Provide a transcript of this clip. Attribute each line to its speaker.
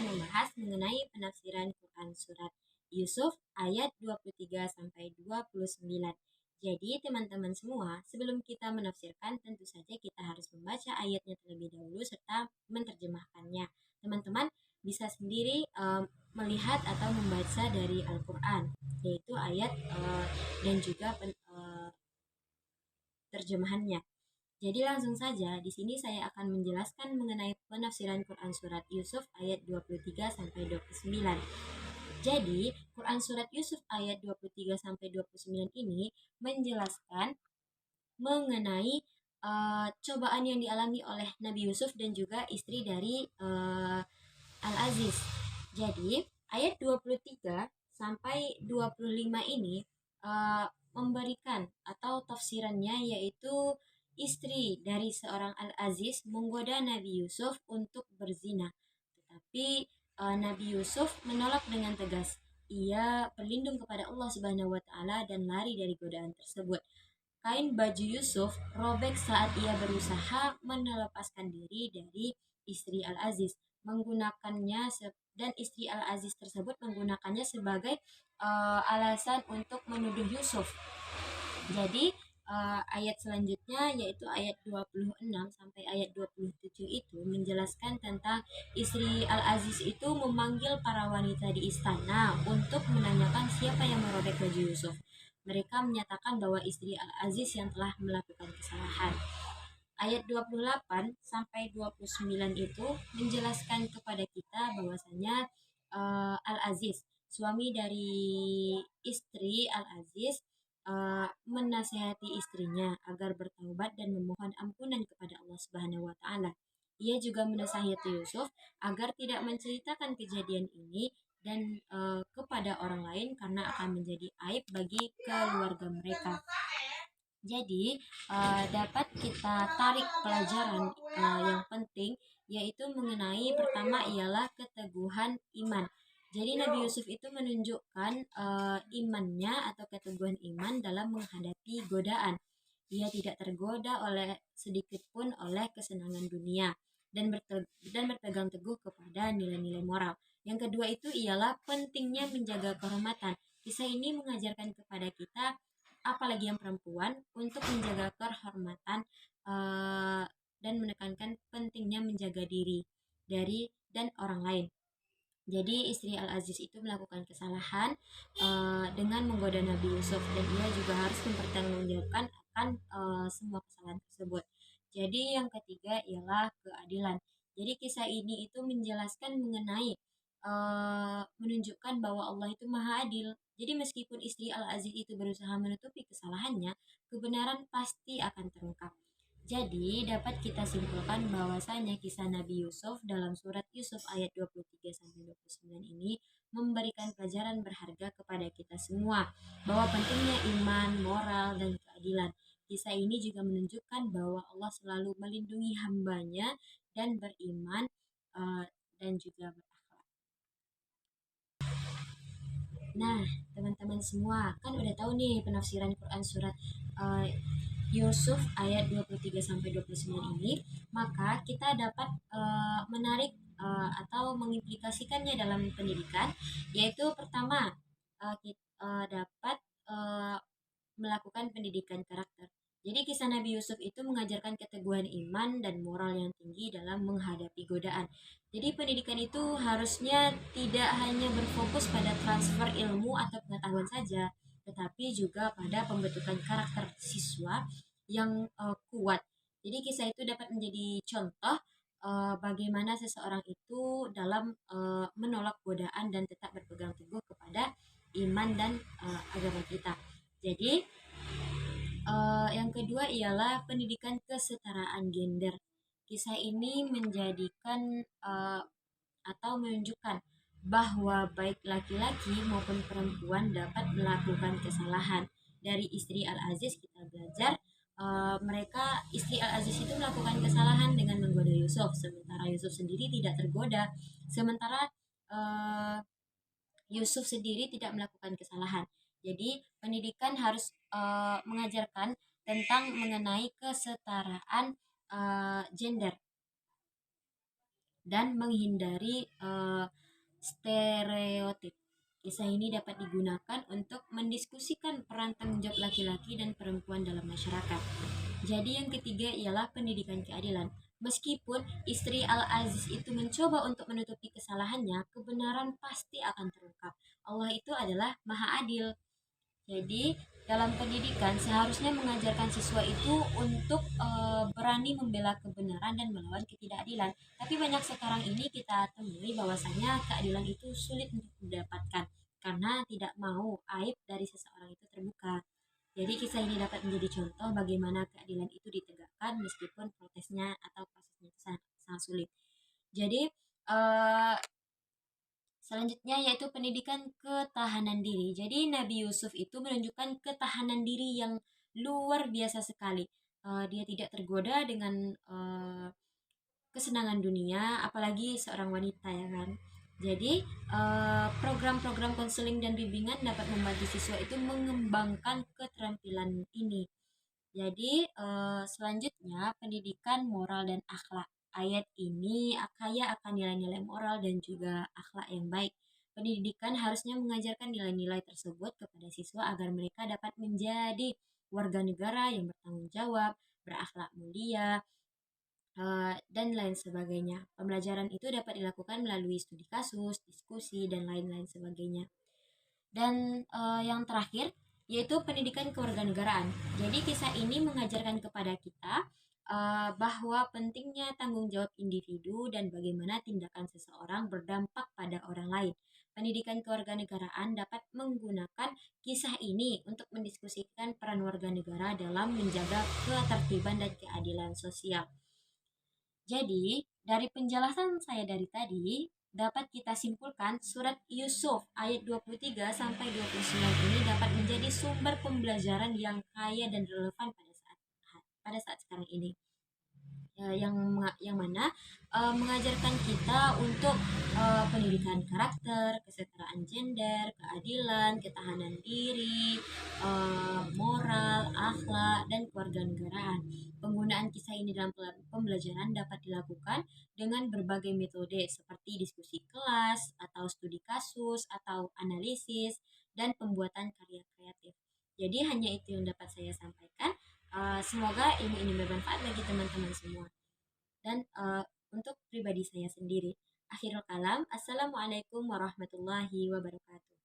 Speaker 1: membahas mengenai penafsiran Quran surat Yusuf ayat 23 sampai 29. Jadi teman-teman semua, sebelum kita menafsirkan tentu saja kita harus membaca ayatnya terlebih dahulu serta menerjemahkannya. Teman-teman bisa sendiri melihat atau membaca dari Al-Qur'an, yaitu ayat dan juga terjemahannya. Jadi langsung saja, di sini saya akan menjelaskan mengenai penafsiran Quran surat Yusuf ayat 23 sampai 29. Jadi, Quran surat Yusuf ayat 23 sampai 29 ini menjelaskan mengenai cobaan yang dialami oleh Nabi Yusuf dan juga istri dari Al-Aziz. Jadi, ayat 23 sampai 25 ini memberikan atau tafsirannya yaitu istri dari seorang Al-Aziz menggoda Nabi Yusuf untuk berzina. Tetapi Nabi Yusuf menolak dengan tegas. Ia berlindung kepada Allah Subhanahu wa taala dan lari dari godaan tersebut. Kain baju Yusuf robek saat ia berusaha melepaskan diri dari istri Al-Aziz, menggunakannya dan istri Al-Aziz tersebut menggunakannya sebagai alasan untuk menuduh Yusuf. Jadi ayat selanjutnya yaitu ayat 26 sampai ayat 27 itu menjelaskan tentang istri Al-Aziz itu memanggil para wanita di istana untuk menanyakan siapa yang merobek baju Yusuf. Mereka menyatakan bahwa istri Al-Aziz yang telah melakukan kesalahan. Ayat 28 sampai 29 itu menjelaskan kepada kita bahwasanya Al-Aziz, suami dari istri Al-Aziz, menasihati istrinya agar bertaubat dan memohon ampunan kepada Allah Subhanahu wa taala. Ia juga menasihati Yusuf agar tidak menceritakan kejadian ini dan kepada orang lain karena akan menjadi aib bagi keluarga mereka. Jadi dapat kita tarik pelajaran yang penting yaitu mengenai pertama ialah keteguhan iman. Jadi Nabi Yusuf itu menunjukkan imannya atau keteguhan iman dalam menghadapi godaan. Ia tidak tergoda oleh sedikit pun oleh kesenangan dunia dan berpegang teguh kepada nilai-nilai moral. Yang kedua itu ialah pentingnya menjaga kehormatan. Kisah ini mengajarkan kepada kita, apalagi yang perempuan, untuk menjaga kehormatan dan menekankan pentingnya menjaga diri dari dan orang lain. Jadi istri Al-Aziz itu melakukan kesalahan dengan menggoda Nabi Yusuf dan ia juga harus mempertanggungjawabkan akan semua kesalahan tersebut. Jadi yang ketiga ialah keadilan. Jadi kisah ini itu menjelaskan mengenai menunjukkan bahwa Allah itu maha adil. Jadi meskipun istri Al-Aziz itu berusaha menutupi kesalahannya, kebenaran pasti akan terungkap. Jadi dapat kita simpulkan bahwasanya kisah Nabi Yusuf dalam surat Yusuf ayat 23 sampai 29 ini memberikan pelajaran berharga kepada kita semua bahwa pentingnya iman, moral, dan keadilan. Kisah ini juga menunjukkan bahwa Allah selalu melindungi hambanya dan beriman dan juga berakhlak. Nah, teman-teman semua kan udah tahu nih penafsiran Quran surat Yusuf ayat 23 sampai 29 ini, maka kita dapat menarik atau mengimplikasikannya dalam pendidikan, yaitu pertama kita dapat melakukan pendidikan karakter. Jadi kisah Nabi Yusuf itu mengajarkan keteguhan iman dan moral yang tinggi dalam menghadapi godaan. Jadi pendidikan itu harusnya tidak hanya berfokus pada transfer ilmu atau pengetahuan saja, tetapi juga pada pembentukan karakter siswa yang kuat. Jadi kisah itu dapat menjadi contoh bagaimana seseorang itu dalam menolak godaan dan tetap berpegang teguh kepada iman dan agama kita. Jadi yang kedua ialah pendidikan kesetaraan gender. Kisah ini menjadikan atau menunjukkan bahwa baik laki-laki maupun perempuan dapat melakukan kesalahan. Dari istri Al-Aziz kita belajar mereka istri Al-Aziz itu melakukan kesalahan dengan menggoda Yusuf, sementara Yusuf sendiri tidak tergoda. Sementara Yusuf sendiri tidak melakukan kesalahan. Jadi pendidikan harus mengajarkan tentang mengenai kesetaraan gender dan menghindari stereotip. Kisah ini dapat digunakan untuk mendiskusikan peran tanggung jawab laki-laki dan perempuan dalam masyarakat. Jadi yang ketiga ialah pendidikan keadilan. Meskipun istri Al-Aziz itu mencoba untuk menutupi kesalahannya, kebenaran pasti akan terungkap. Allah itu adalah Maha Adil. Jadi, dalam pendidikan seharusnya mengajarkan siswa itu untuk berani membela kebenaran dan melawan ketidakadilan. Tapi banyak sekarang ini kita temui bahwasanya keadilan itu sulit untuk didapatkan karena tidak mau aib dari seseorang itu terbuka. Jadi kisah ini dapat menjadi contoh bagaimana keadilan itu ditegakkan meskipun protesnya atau prosesnya itu sangat, sangat sulit. Jadi eh, selanjutnya yaitu pendidikan ketahanan diri. Jadi Nabi Yusuf itu menunjukkan ketahanan diri yang luar biasa sekali. Dia tidak tergoda dengan kesenangan dunia, apalagi seorang wanita ya kan. Jadi program-program konseling dan bimbingan dapat membantu siswa itu mengembangkan keterampilan ini. Jadi selanjutnya pendidikan moral dan akhlak. Ayat ini kaya akan nilai-nilai moral dan juga akhlak yang baik. Pendidikan harusnya mengajarkan nilai-nilai tersebut kepada siswa agar mereka dapat menjadi warga negara yang bertanggung jawab, berakhlak mulia, dan lain sebagainya. Pembelajaran itu dapat dilakukan melalui studi kasus, diskusi, dan lain-lain sebagainya. Dan yang terakhir yaitu pendidikan kewarganegaraan. Jadi kisah ini mengajarkan kepada kita bahwa pentingnya tanggung jawab individu dan bagaimana tindakan seseorang berdampak pada orang lain. Pendidikan kewarganegaraan dapat menggunakan kisah ini untuk mendiskusikan peran warga negara dalam menjaga ketertiban dan keadilan sosial. Jadi, dari penjelasan saya dari tadi, dapat kita simpulkan surat Yusuf ayat 23 sampai 29 ini dapat menjadi sumber pembelajaran yang kaya dan relevan pada saat sekarang ini. Yang mana mengajarkan kita untuk pendidikan karakter, kesetaraan gender, keadilan, ketahanan diri, moral, akhlak, dan kewarganegaraan. Penggunaan kisah ini dalam pembelajaran dapat dilakukan dengan berbagai metode seperti diskusi kelas, atau studi kasus, atau analisis, dan pembuatan karya kreatif. Jadi hanya itu yang dapat saya sampaikan. Semoga ilmu ini bermanfaat bagi teman-teman semua. Dan untuk pribadi saya sendiri, akhirul kalam, assalamualaikum warahmatullahi wabarakatuh.